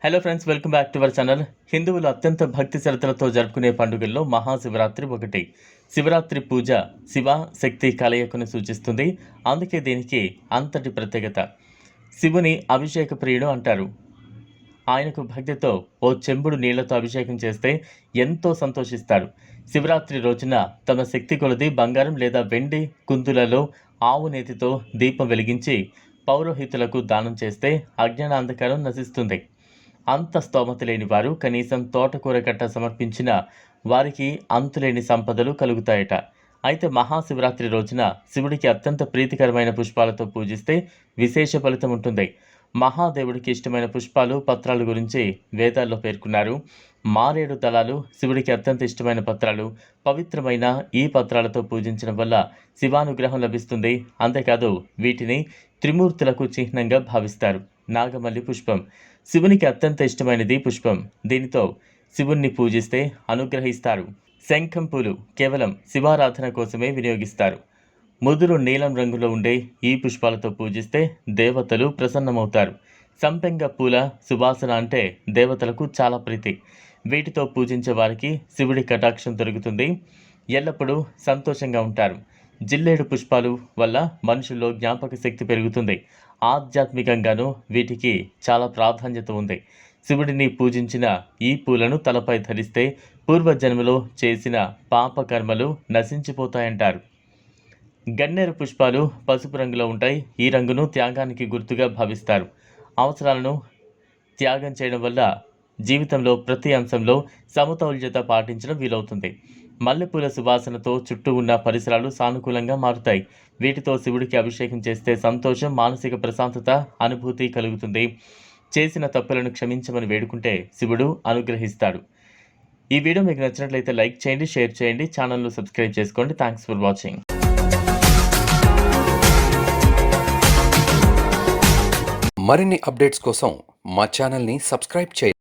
Hello friends, welcome back to our channel. హిందువులు అత్యంత భక్తి శ్రద్ధలతో జరుపుకునే పండుగల్లో మహాశివరాత్రి ఒకటి. శివరాత్రి పూజ శివ శక్తి కలయికను సూచిస్తుంది. అందుకే దీనికి అంతటి ప్రత్యేకత. శివుని అభిషేక ప్రియుడు అంటారు. ఆయనకు భక్తితో ఓ చెంబుడు నీళ్లతో అభిషేకం చేస్తే ఎంతో సంతోషిస్తాడు. శివరాత్రి రోజున తమ శక్తి కొలది బంగారం లేదా వెండి కుందులలో ఆవు నేతితో దీపం వెలిగించి పౌరోహితులకు దానం చేస్తే అజ్ఞాన అంధకారం నశిస్తుంది. అంత స్తోమత లేని వారు కనీసం తోటకూర కట్ట సమర్పించిన వారికి అంతులేని సంపదలు కలుగుతాయట. అయితే మహాశివరాత్రి రోజున శివుడికి అత్యంత ప్రీతికరమైన పుష్పాలతో పూజిస్తే విశేష ఫలితం ఉంటుంది. మహాదేవుడికి ఇష్టమైన పుష్పాలు, పత్రాల గురించి వేదాల్లో పేర్కొన్నారు. మారేడు దళాలు శివుడికి అత్యంత ఇష్టమైన పత్రాలు. పవిత్రమైన ఈ పత్రాలతో పూజించడం వల్ల శివానుగ్రహం లభిస్తుంది. అంతేకాదు వీటిని త్రిమూర్తులకు చిహ్నంగా భావిస్తారు. నాగమల్లి పుష్పం శివునికి అత్యంత ఇష్టమైనది పుష్పం. దీనితో శివుణ్ణి పూజిస్తే అనుగ్రహిస్తారు. శంఖం పూలు కేవలం శివారాధన కోసమే వినియోగిస్తారు. ముదురు నీలం రంగులో ఉండే ఈ పుష్పాలతో పూజిస్తే దేవతలు ప్రసన్నమవుతారు. సంపెంగ పూల సువాసన అంటే దేవతలకు చాలా ప్రీతి. వీటితో పూజించే వారికి శివుడి కటాక్షం దొరుకుతుంది. ఎల్లప్పుడూ సంతోషంగా ఉంటారు. జిల్లేడు పుష్పాలు వల్ల మనుషుల్లో జ్ఞాపక శక్తి పెరుగుతుంది. ఆధ్యాత్మికంగానూ వీటికి చాలా ప్రాధాన్యత ఉంది. శివుడిని పూజించిన ఈ పూలను తలపై ధరిస్తే పూర్వజన్మలో చేసిన పాపకర్మలు నశించిపోతాయంటారు. గన్నేరు పుష్పాలు పసుపు రంగులో ఉంటాయి. ఈ రంగును త్యాగానికి గుర్తుగా భావిస్తారు. అవసరాలను త్యాగం చేయడం వల్ల జీవితంలో ప్రతి అంశంలో సమతౌల్యత పాటించడం వీలవుతుంది. మల్లెపూల సువాసనతో చుట్టూ ఉన్న పరిసరాలు సానుకూలంగా మారుతాయి. వీటితో శివుడికి అభిషేకం చేస్తే సంతోషం, మానసిక ప్రశాంతత అనుభూతి కలుగుతుంది. చేసిన తప్పులను క్షమించమని వేడుకుంటే శివుడు అనుగ్రహిస్తాడు. ఈ వీడియో మీకు నచ్చినట్లయితే లైక్ చేయండి, షేర్ చేయండి, ఛానల్ను సబ్స్క్రైబ్ చేసుకోండి. Thanks for watching. మరిన్ని అప్డేట్స్ కోసం మా ఛానల్ని సబ్స్క్రైబ్ చేయండి.